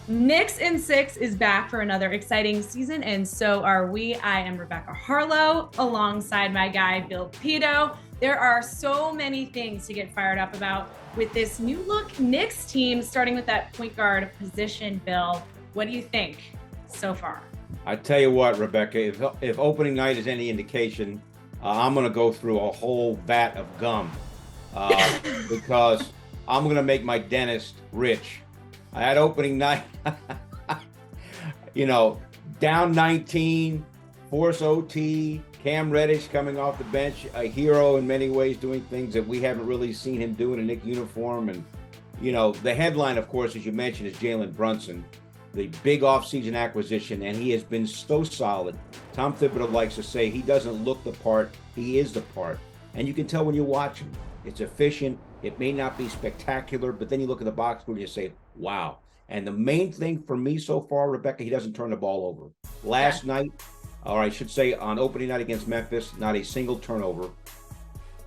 Knicks in 6 is back for another exciting season, and so are we. I am Rebecca Haarlow alongside my guy, Bill Pidto. There are so many things to get fired up about with this new look Knicks team, starting with that point guard position, Bill. What do you think so far? I tell you what, Rebecca, if opening night is any indication, I'm going to go through a whole vat of gum because I'm going to make my dentist rich. I had opening night, down 19, force OT, Cam Reddish coming off the bench, a hero in many ways, doing things that we haven't really seen him do in a Knicks uniform. And, the headline, of course, as you mentioned, is Jalen Brunson, the big offseason acquisition, and he has been so solid. Tom Thibodeau likes to say he doesn't look the part, he is the part. And you can tell when you watch him. It's efficient. It may not be spectacular, but then you look at the box score and you say, wow. And the main thing for me so far, Rebecca, he doesn't turn the ball over. Last night, or I should say on opening night against Memphis, not a single turnover,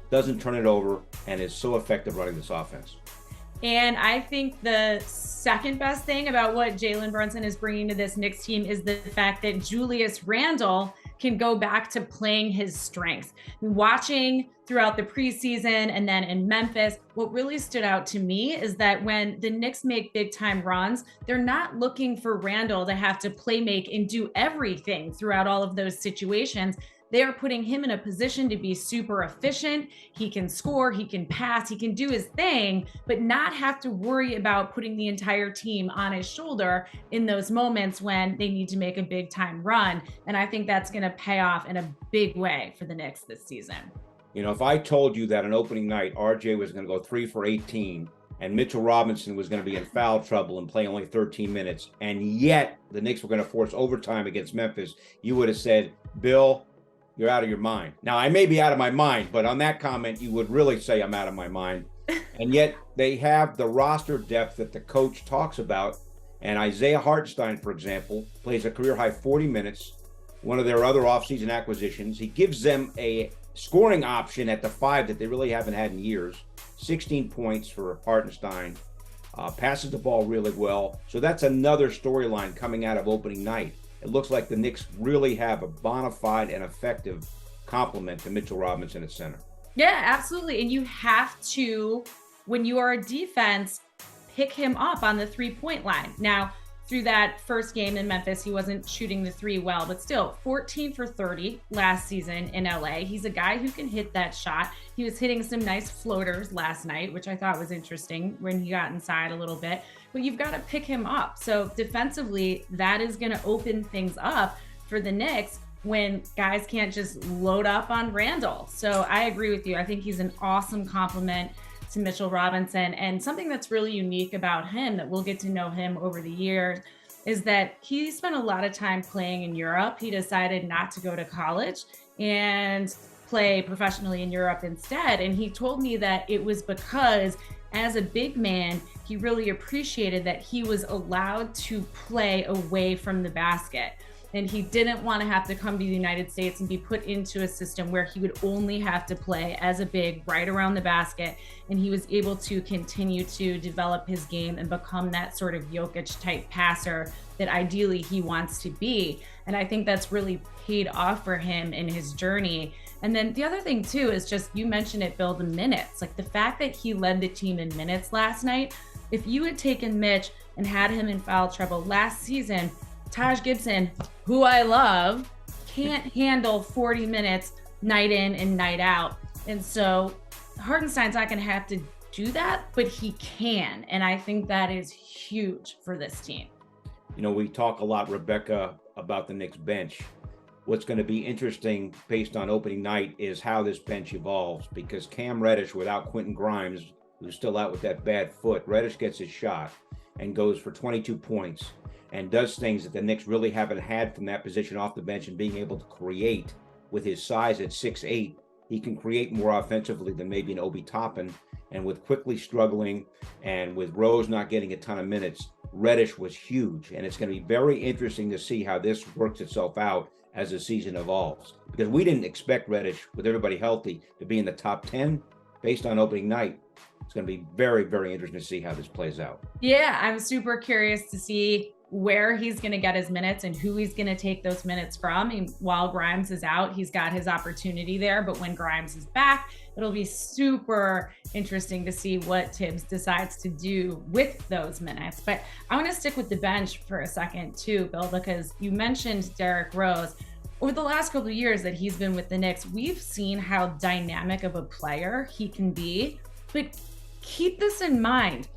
doesn't turn it over, and is so effective running this offense. And I think the second best thing about what Jalen Brunson is bringing to this Knicks team is the fact that Julius Randle can go back to playing his strengths. Watching throughout the preseason and then in Memphis, what really stood out to me is that when the Knicks make big time runs, they're not looking for Randle to have to play make and do everything throughout all of those situations. They are putting him in a position to be super efficient. He can score, he can pass, he can do his thing, but not have to worry about putting the entire team on his shoulder in those moments when they need to make a big time run. And I think that's going to pay off in a big way for the Knicks this season. If I told you that on opening night, RJ was going to go 3 for 18 and Mitchell Robinson was going to be in foul trouble and play only 13 minutes, and yet the Knicks were going to force overtime against Memphis, you would have said, Bill, you're out of your mind. Now, I may be out of my mind, but on that comment, you would really say I'm out of my mind. And yet they have the roster depth that the coach talks about. And Isaiah Hartenstein, for example, plays a career-high 40 minutes, one of their other offseason acquisitions. He gives them a scoring option at the 5 that they really haven't had in years. 16 points for Hartenstein. Passes the ball really well. So that's another storyline coming out of opening night. It looks like the Knicks really have a bona fide and effective complement to Mitchell Robinson at center. Yeah, absolutely. And you have to, when you are a defense, pick him up on the 3-point line. Now, through that first game in Memphis, he wasn't shooting the 3 well, but still 14 for 30 last season in LA. He's a guy who can hit that shot. He was hitting some nice floaters last night, which I thought was interesting when he got inside a little bit, but you've got to pick him up. So defensively, that is going to open things up for the Knicks when guys can't just load up on Randle. So I agree with you. I think he's an awesome compliment to Mitchell Robinson. And something that's really unique about him that we'll get to know him over the years is that he spent a lot of time playing in Europe. He decided not to go to college and play professionally in Europe instead. And he told me that it was because as a big man, he really appreciated that he was allowed to play away from the basket. And he didn't want to have to come to the United States and be put into a system where he would only have to play as a big right around the basket. And he was able to continue to develop his game and become that sort of Jokic type passer that ideally he wants to be. And I think that's really paid off for him in his journey. And then the other thing too is just, you mentioned it, Bill, the minutes. Like the fact that he led the team in minutes last night. If you had taken Mitch and had him in foul trouble last season, Taj Gibson, who I love, can't handle 40 minutes night in and night out. And so Hartenstein's not going to have to do that, but he can. And I think that is huge for this team. We talk a lot, Rebecca, about the Knicks bench. What's going to be interesting based on opening night is how this bench evolves, because Cam Reddish, without Quentin Grimes, who's still out with that bad foot, Reddish gets his shot and goes for 22 points. And does things that the Knicks really haven't had from that position off the bench, and being able to create with his size at 6'8", he can create more offensively than maybe an Obi Toppin. And with Quickly struggling and with Rose not getting a ton of minutes, Reddish was huge. And it's going to be very interesting to see how this works itself out as the season evolves, because we didn't expect Reddish, with everybody healthy, to be in the top 10 based on opening night. It's going to be very, very interesting to see how this plays out. Yeah, I'm super curious to see where he's going to get his minutes and who he's going to take those minutes from. And while Grimes is out, he's got his opportunity there. But when Grimes is back, it'll be super interesting to see what Tibbs decides to do with those minutes. But I want to stick with the bench for a second too, Bill, because you mentioned Derrick Rose. Over the last couple of years that he's been with the Knicks, we've seen how dynamic of a player he can be. But keep this in mind.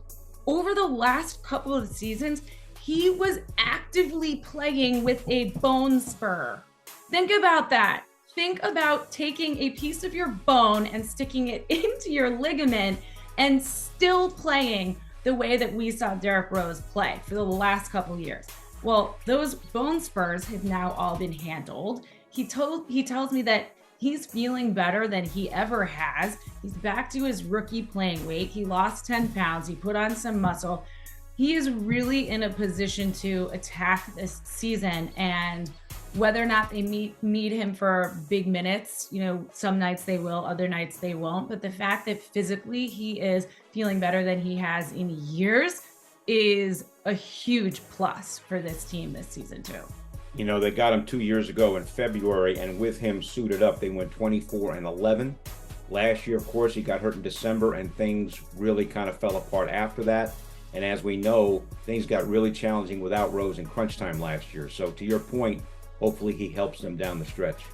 Over the last couple of seasons, he was actively playing with a bone spur. Think about that. Think about taking a piece of your bone and sticking it into your ligament and still playing the way that we saw Derrick Rose play for the last couple of years. Well, those bone spurs have now all been handled. He tells me that he's feeling better than he ever has. He's back to his rookie playing weight. He lost 10 pounds. He put on some muscle. He is really in a position to attack this season, and whether or not they need him for big minutes, you know, some nights they will, other nights they won't. But the fact that physically he is feeling better than he has in years is a huge plus for this team this season too. You know, they got him 2 years ago in February, and with him suited up, they went 24-11. Last year, of course, he got hurt in December, and things really kind of fell apart after that. And as we know, things got really challenging without Rose in crunch time last year. So to your point, hopefully he helps them down the stretch.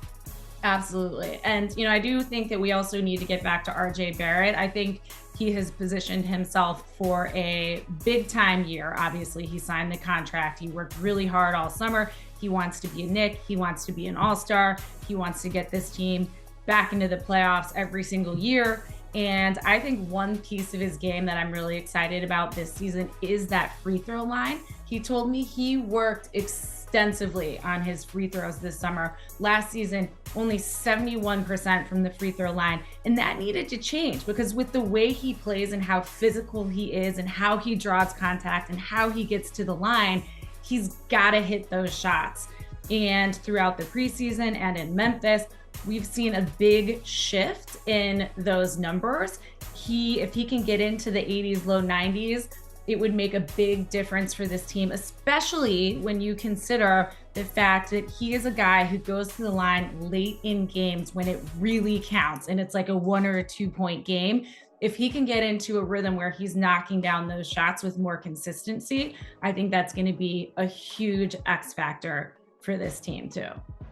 Absolutely. And, you know, I do think that we also need to get back to RJ Barrett. I think he has positioned himself for a big time year. Obviously, he signed the contract. He worked really hard all summer. He wants to be a Knick. He wants to be an all-star. He wants to get this team back into the playoffs every single year. And I think one piece of his game that I'm really excited about this season is that free throw line. He told me he worked extensively on his free throws this summer. Last season, only 71% from the free throw line. And that needed to change because with the way he plays and how physical he is and how he draws contact and how he gets to the line, he's got to hit those shots. And throughout the preseason and in Memphis, we've seen a big shift in those numbers. If he can get into the 80s, low 90s, it would make a big difference for this team, especially when you consider the fact that he is a guy who goes to the line late in games when it really counts and it's like a 1 or a 2 point game. If he can get into a rhythm where he's knocking down those shots with more consistency, I think that's going to be a huge X factor for this team too.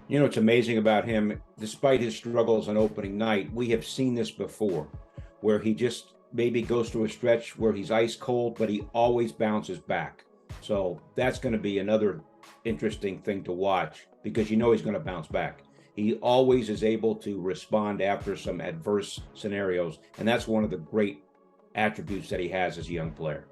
You know, what's amazing about him, despite his struggles on opening night, we have seen this before, where he just maybe goes through a stretch where he's ice cold, but he always bounces back. So that's going to be another interesting thing to watch because you know he's going to bounce back. He always is able to respond after some adverse scenarios, and that's one of the great attributes that he has as a young player.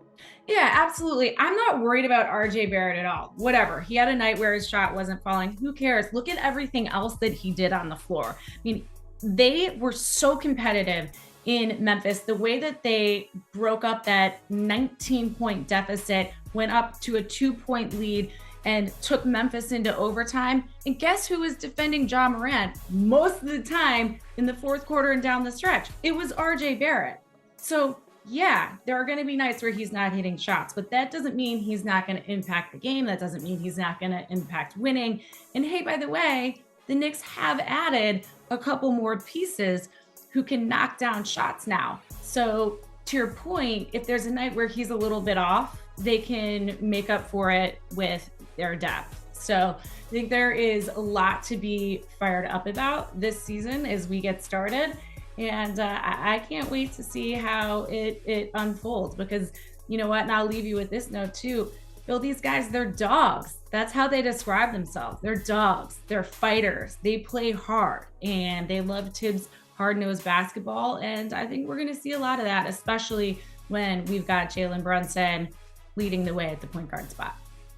Yeah, absolutely. I'm not worried about RJ Barrett at all. Whatever. He had a night where his shot wasn't falling. Who cares? Look at everything else that he did on the floor. I mean, they were so competitive in Memphis. The way that they broke up that 19-point deficit, went up to a 2-point lead, and took Memphis into overtime. And guess who was defending Ja Morant most of the time in the fourth quarter and down the stretch? It was RJ Barrett. So yeah, there are going to be nights where he's not hitting shots, but that doesn't mean he's not going to impact the game. That doesn't mean he's not going to impact winning. And hey, by the way, the Knicks have added a couple more pieces who can knock down shots now. So to your point, if there's a night where he's a little bit off, they can make up for it with their depth. So I think there is a lot to be fired up about this season as we get started. And I can't wait to see how it unfolds because you know what? And I'll leave you with this note too. Bill, these guys, they're dogs. That's how they describe themselves. They're dogs. They're fighters. They play hard and they love Tibbs' hard-nosed basketball. And I think we're going to see a lot of that, especially when we've got Jalen Brunson leading the way at the point guard spot.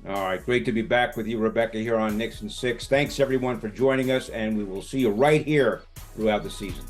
All right. Great to be back with you, Rebecca, here on Knicks in 6. Thanks, everyone, for joining us, and we will see you right here throughout the season.